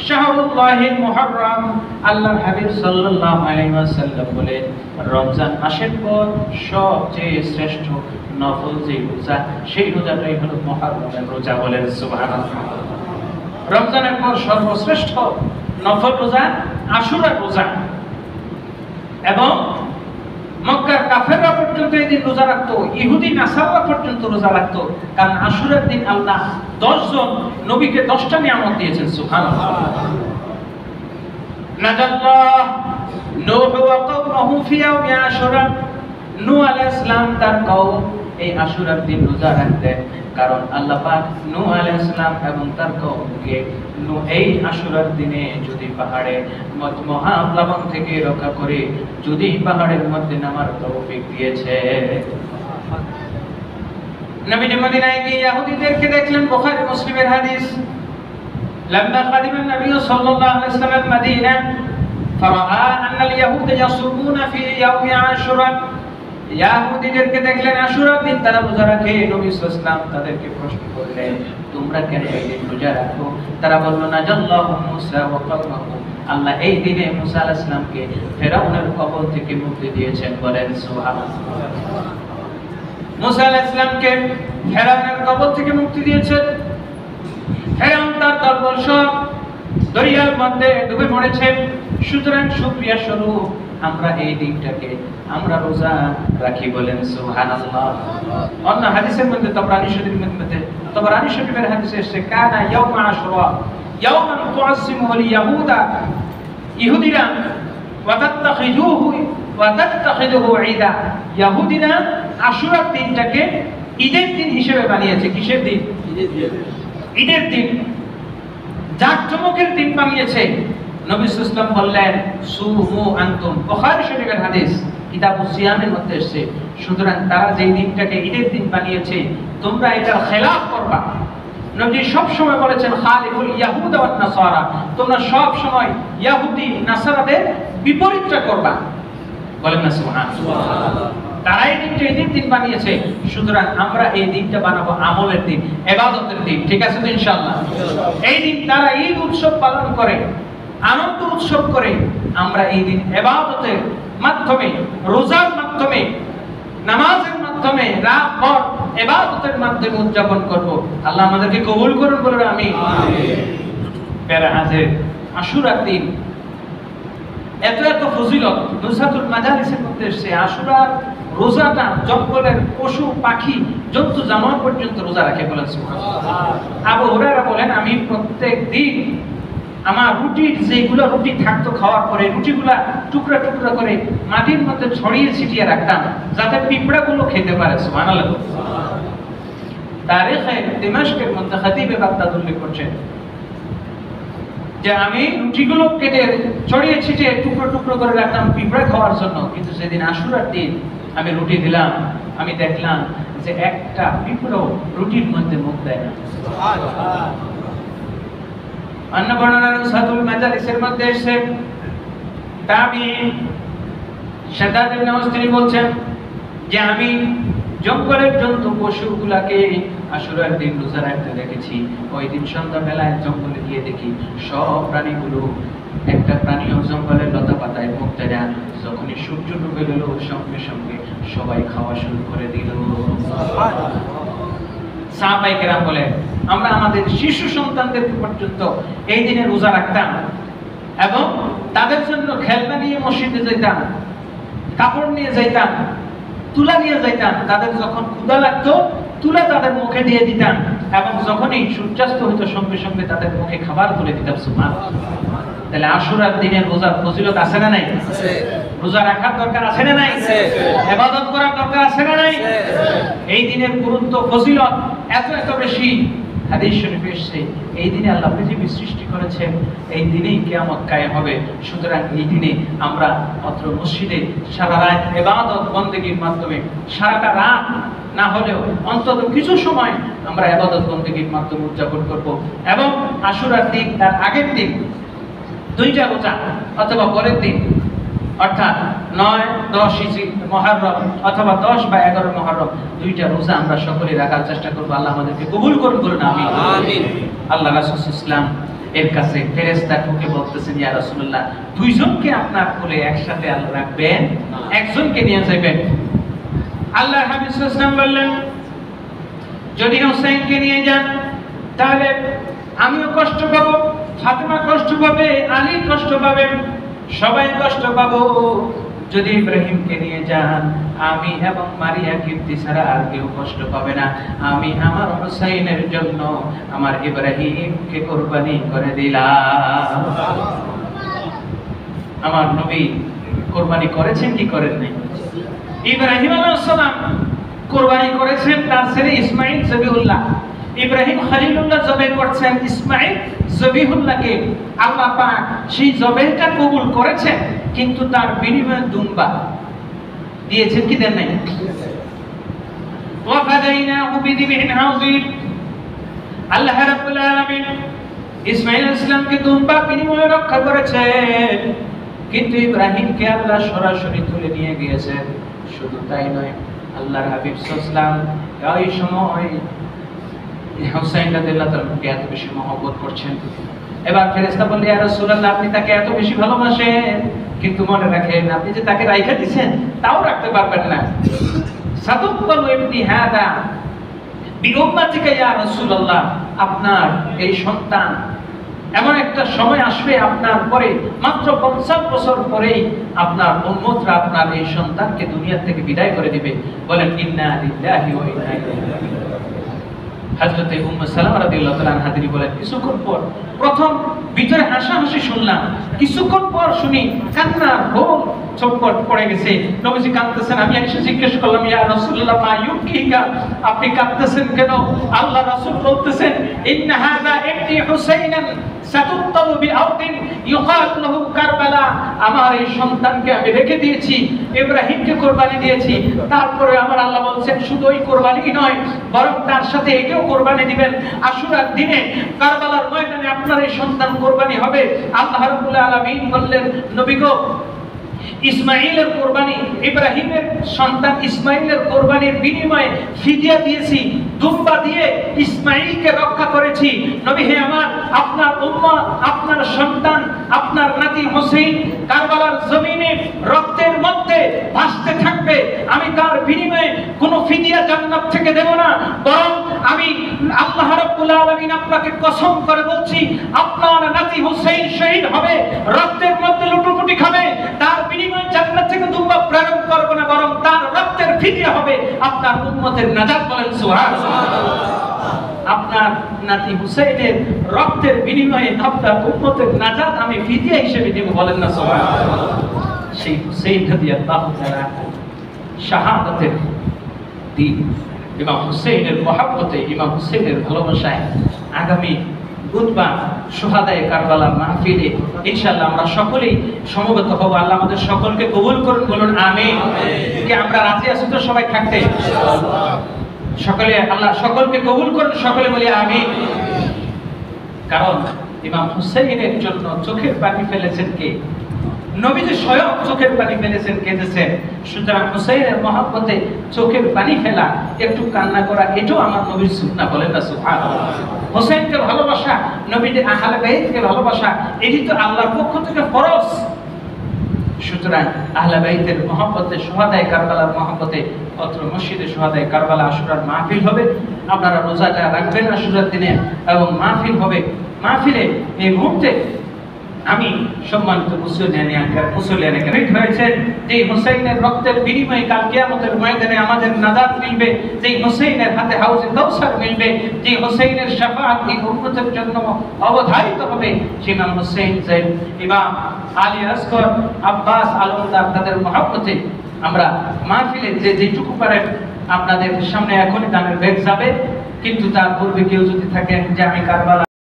শাহরুল্লাহিল মুহাররম। আল্লাহর হাবিব সাল্লাল্লাহু আলাইহি ওয়াসাল্লাম বলেন, রমজান মাসের পর সবচেয়ে শ্রেষ্ঠ নফল যে রোজা, সেই রোজাটাই হলো মুহররমের রোজা। বলেন সুবহানাল্লাহ। রমজানের পর সর্বশ্রেষ্ঠ নফল রোজা আশুরার রোজা। এবং মক্কার কাফেররা পর্যন্ত এই দিন রোজা রাখতো, ইহুদি নাসারা পর্যন্ত রোজা রাখতো, কারণ আশুরার দিন আল্লাহ 10 জন নবীকে 10টা নিয়ামত দিয়েছেন। সুবহানাল্লাহ। নাজাল্লাহ নূহ ওয়া কওমহু ফি ইয়াউমি আশুরা। নূহ আলাইহিস সালাম তার কওম এই আশুরার দিন রোজা রাখতেন, কারণ আল্লাহ পাক নূহ আলাইহিস সালাম এবং তার কওমকে এই আশুরার দিনে যদি পাহাড়ে মহাপ্লাবন থেকে রক্ষা করে যদি পাহাড়ের মধ্যে নামার তৌফিক দিয়েছে। নবী মদিনায় গিয়ে ইহুদিদেরকে দেখলেন, বুখারী মুসলিমের হাদিস, لما قدم النبي صلى الله عليه وسلم المدينة فرأى أن اليهود يصومون في يوم عاشوراء। ইহুদিদেরকে দেখলেন আশুরার দিন তারা রোজা রাখে। নবী সাল্লাল্লাহু আলাইহি ওয়াসাল্লাম তাদেরকে প্রশ্ন করলেন, তোমরা কেন এই দিন রোজা রাখো? তারা বলল, নাজাল্লাহু মূসা ওয়া কওমাহু, আল্লাহ এই দিনে মূসা আলাইহিস সালামকে ফেরাউনের কবল থেকে মুক্তি দিয়েছেন। বলেন সুবহানাল্লাহ। মূসা আলাইহিস সালামকে ফেরাউনের কবল থেকে মুক্তি দিয়েছেন। ফেরাউন তার দলবল সব দরিয়ার মধ্যে ডুবে মরেছে। সুতরাং শুকরিয়া স্বরূপ আমরা এই দিনটাকে আমরা রোজা রাখি। বলেন সুবহানাল্লাহ। অন্য হাদিসের মধ্যে তাবরানী শরীফের হাদিসে এসেছে, কানা ইয়াউম আশুরা ইয়াওমান তুআসসিমুল ইয়াহুদা, ইহুদিরা ওয়া তাত্তাখিযুহু ঈদা, ইহুদিরা আশুরার দিনটাকে ঈদের দিন হিসেবে বানিয়েছে। কিসের দিন? ঈদের দিন, জাঁকজমকের দিন বানিয়েছে। নবী সাল্লাল্লাহু আলাইহি ওয়াসাল্লাম বললেন সুমু আনতুম, বুখারী শরীফের হাদিস কিতাবুস সিয়ামের মধ্যে এসেছে। সুতরাং তারা যেই দিনটাকে ঈদের দিন বানিয়েছে তোমরা এটার খেলাফ করবা। নবী সব সময় বলেছেন খালিফুল ইয়াহুদ ওয়ান নাসারা, তোমরা সব সময় ইহুদি নাসারাদের বিপরীতটা করবা। বলেন না সুবহানাল্লাহ। তারা এই দিনটা ঈদের দিন বানিয়েছে, সুতরাং আমরা এই দিনটা বানাবো আমলের দিন, ইবাদতের দিন। ঠিক আছে তো ইনশাআল্লাহ? এই দিন তারা ঈদ উৎসব পালন করে, আনন্দ উৎসব করে, আমরা এই দিন ইবাদতের মাধ্যমে, রোজার মাধ্যমে, নামাজের মাধ্যমে, রাত ভর ইবাদতের মাধ্যমে উদযাপন করব। আল্লাহ আমাদেরকে কবুল করুন, বলুন আমিন। প্যারা হাজির, আশুরার দিন এত এত ফজিলত নুসরাতুল মাজালিসের মধ্যে এসেছে। আশুরার রোজাটা জঙ্গলের পশু পাখি জন্তু জানোয়ার পর্যন্ত রোজা রাখে। বলেন সুবহানাল্লাহ। আবু হুরায়রা বলেন আমি প্রত্যেক দিন আমার রুটির যেগুলো রুটি থাকতো খাওয়ার পরে রুটিগুলা টুকরা টুকরা করে মাটির মধ্যে ছড়িয়ে ছিটিয়ে রাখতাম যাতে পিঁপড়াগুলো খেতে পারে। সুবহানাল্লাহ। তারিখে দিমাশকের মধ্যে খতিবে বাগদাদ উল্লেখ করছেন যে আমি রুটিগুলো কেটে ছড়িয়ে ছিটিয়ে টুকরো টুকরো করে রাখতাম পিঁপড়া খাওয়ার জন্য, কিন্তু সেদিন আশুরার দিন আমি রুটি দিলাম, আমি দেখলাম যে একটা পিঁপড়ো রুটির মধ্যে মুখ দেয় না। অন্য বর্ণনা নুসরাতুল মাজালিসের মধ্যে এসে তাবিঈন শাদ্দাদ ইবনে আওস তিনি বলছেন যে আমি জঙ্গলের জন্তু পশুগুলাকে আশুরার দিন রোজা রাখতে দেখেছি। ওই দিন সন্ধ্যাবেলায় জঙ্গলে গিয়ে দেখি সব প্রাণীগুলো, একটা প্রাণীও জঙ্গলের লতা পাতায় মুখ দেয় না। যখনই সূর্য ডুবে গেল সঙ্গে সঙ্গে সবাই খাওয়া শুরু করে দিল। সাহাবায়ে কেরাম বলে আমরা আমাদের শিশু সন্তানদের পর্যন্ত এই দিনে রোজা রাখতাম এবং তাদের জন্য খেলনা নিয়ে মসজিদে যেতাম, কাপড় নিয়ে যেতাম, তুলা নিয়ে যাইতাম। তাদের যখন ক্ষুধা লাগতো তুলা তাদের মুখে দিয়ে দিতাম এবং যখনই সূর্যাস্ত হইতো সঙ্গে সঙ্গে তাদের মুখে খাবার তুলে দিতাম। সুবহানাল্লাহ। তাহলে আশুরার দিনের রোজার ফজিলত আছে না নাই? আছে। রোজা রাখার দরকার আছে না নাই? আছে। ইবাদত করার দরকার আছে না নাই? আছে। এই দিনের গুরুত্ব ফজিলত এত এত বেশি। হাদিস শরীফে এসেছে এই দিনে আল্লাহ পৃথিবী সৃষ্টি করেছেন, এই দিনেই কিয়ামত কায়েম হবে। সুতরাং এই দিনে আমরা অত্র মসজিদে সারা রাত ইবাদত বন্দেগীর মাধ্যমে, সারাটা রাত না হলেও অন্তত কিছু সময় আমরা ইবাদত বন্দেগীর মাধ্যমে উদযাপন করব। এবং আশুরার দিন তার আগের দিন দুইটা রোজা অথবা পরের দিন অর্থাৎ 9-10 মুহররম অথবা 10 বা 11 মুহররম দুইটা রোজা আমরা সকলে রাখার চেষ্টা করব। আল্লাহ আমাদেরকে কবুল করুন, বলুন আমিন। আমিন। আল্লাহ রাসূল সাল্লাল্লাহু আলাইহি ওয়াসাল্লাম এর কাছে ফেরেশতা ঢুকে বলতেছেন ইয়া রাসূলুল্লাহ দুইজনকে আপনার কোলে একসাথে আল্লাহ রাখবেন, একজনকে নিয়ে যাবেন। আল্লাহর হাবিব সাল্লাল্লাহু আলাইহি ওয়াসাল্লাম বললেন যদি হোসেনকে নিয়ে যান তাহলে আমিও কষ্ট পাবো, ফাতেমা কষ্ট পাবে, আলী কষ্ট পাবে, সবাই কষ্ট পাবো। যদি ইব্রাহিমকে নিয়ে যান আমি এবং মারিয়া কীর্তি ছাড়া আর কেউ কষ্ট পাবে না। আমি আমার হোসেনের জন্য আমার ইব্রাহিমকে কুরবানি করে দিলাম। আমার নবী কুরবানি করেছেন কি করেন নাই? ইব্রাহিম আলাইহিস সালাম কুরবানি করেছেন তার ছেলে ইসমাঈল জবিহুল্লাহ। ইব্রাহিম খলিলুল্লাহ জবাই করছেন ইসমাঈল জবিহুল্লাহকে। আল্লাহ পাক সেই জবাইটা কবুল করেছেন, কিন্তু তার বিনিময়ে দুম্বা দিয়েছেন কি দেন নাই? ওয়া ফাদাইনাহু বিযিবহিন আযীম। আল্লাহ রাব্বুল আলামিন ইসমাঈল আলাইহিস সালামকে দুম্বা বিনিময়ে রক্ষা করেছেন, কিন্তু ইব্রাহিমকে আল্লাহ সরাসরি তুলে নিয়ে গিয়েছেন। শুধু তাই নয়, আল্লাহর হাবিব সাল্লাল্লাহু আলাইহি ওয়াসাল্লাম ওই সময় হুসাইন রাদিয়াল্লাহু তাআলাকে এত বেশি মহব্বত করছেন। এবার ফেরেশতা বলল ইয়া রাসূলুল্লাহ আপনি তাকে এত বেশি ভালোবাসেন, কিন্তু মনে রাখেন আপনি যে তাকে রাইখা দিবেন তাও রাখতে পারবেন না। সাদুক্কাল ইবনি হাদা বিউম্মাতিকা ইয়া রাসূলুল্লাহ, আপনার এই সন্তান এমন একটা সময় আসবে আপনার পরে মাত্র 50 বছর পরেই আপনার উম্মতরা আপনার এই সন্তানকে দুনিয়া থেকে বিদায় করে দিবে। বলেন ইন্না লিল্লাহি ওয়া ইন্না ইলাইহি রাজিউন। হযরতে উম্মে সালামা রাদিয়াল্লাহু তাআলা আনহা তিনি বলেন, কিছুক্ষণ পর প্রথম ভিতরে হাসাহাসি শুনলাম, কিছুক্ষণ পর শুনি কান্না ভোর চটপট পড়ে গেছে। নবীজি কাঁদতেছেন, আমি এসে জিজ্ঞেস করলাম, ইয়া রাসূলুল্লাহ মা ইউবকিকা, আপনি কাঁদতেছেন কেন? আল্লাহ রাসূল বলতেছেন, ইন্না হাযা ইবনি হুসাইনান সাতুত্তালু বিআরদিন ইউকাল লাহু কারবালা, আমার এই সন্তানকে আমি রেখে দিয়েছি, ইব্রাহিমকে কুরবানি দিয়েছি। তারপরে আমার আল্লাহ বলছেন শুধু ওই কুরবানি নয়, বরং তার সাথে একেও কুরবানি দিবেন। আশুরার দিনে কারবালার ময়দানে আপনার এই সন্তান কুরবানি হবে। আল্লাহ রাব্বুল আলামিন বললেন, নবী গো, ইসমাইলের কুরবানি, ইব্রাহিমের সন্তান ইসমাইলের কুরবানির বিনিময়ে ফিদিয়া দিয়েছি, দুম্বা দিয়ে ইসমাইলকে রক্ষা করেছি। নবী হে আমার, আপনার উম্মত, আপনার সন্তান, আপনার নাতি হোসেন কারবালার জমিনে রক্তের মধ্যে ভাসতে থাকবে। আমি তার বিনিময়ে কোনো ফিদিয়া জান্নাত থেকে দেব না, বরং আমি আল্লাহ রাব্বুল আলামিন আপনাকে কসম করে বলছি, আপনার নাতি হোসেন শহীদ হবে, রক্তের মধ্যে লুটোপুটি খাবে, তার বিনিময়ে জান্নাত থেকে দুম্বা প্রেরণ করব না, বরং তার রক্তের ফিদিয়া হবে আপনার উম্মতের নাজাত। বলেন সুবহানাল্লাহ। আপনার নাতি হুসাইনের রক্তের বিনিময়ে আপনার উম্মতের নাজাত আমি ফিদিয়া হিসেবে দেব। বলেন না সুবহানাল্লাহ। সেই হুসাইন রাদিয়াল্লাহু তাআলা শাহাদাতের দিন, ইমাম হুসাইনের মহব্বতে, ইমাম হুসাইনের ভালোবাসায় আগামী বুধবার শুহাদায়ে কারবালার মাহফিলে ইনশাআল্লাহ আমরা সকলেই সমবেত হব। আল্লাহ আমাদের সকলকে কবুল করুন, বলুন আমিন। কি আমরা রাজি আছি তো সবাই থাকতে? সকলে আল্লাহ সকলকে কবুল করুন, সকলে বলি আমিন। কারণ ইমাম হুসাইনের জন্য চোখের পানি ফেলেছেন কে? নবীজি স্বয়ং চোখের পানি ফেলেছেন, কেঁদেছেন। সুতরাং হুসাইনের মহব্বতে চোখের পানি ফেলা, একটু কান্না করা, এটাও আমার নবীর সুন্নাহ। বলেন না সুবহানাল্লাহ। হোসেনকে ভালোবাসা, নবীদের আহলে বাইতকে ভালোবাসা, এটি তো আল্লাহর পক্ষ থেকে ফরজ। সুতরাং আহলে বাইতের মহব্বতে, শুহাদায়ে কারবালার মহব্বতে অত্র মসজিদে শুহাদায়ে কারবালা আশুরার মাহফিল হবে। আপনারা রোজাটা রাখবেন আশুরার দিনে এবং মাহফিল হবে। মাহফিলে এই মুহূর্তে আমি সম্মানিত মুসলিয়ানে কমিট হয়েছে যে হুসাইনের রক্তের বিনিময়ে কাল কিয়ামতের ময়দানে আমাদের নাজাত মিলবে, যে হুসাইনের হাতে হাউজে কাউসার মিলবে, যে হুসাইনের শাফাআত এই উম্মতের জন্য অবধারিত হবে। সেই ইমাম হুসাইন সাহেব, ইমাম আলী আসগর, আব্বাস আলমদার, তাদের মহব্বতে আমরা মাহফিলে যে যেটুকু পারেন আপনাদের সামনে এখনই দানের ব্যাগ যাবে। কিন্তু তার পূর্বে কেউ যদি থাকেন যে আমি কারবালা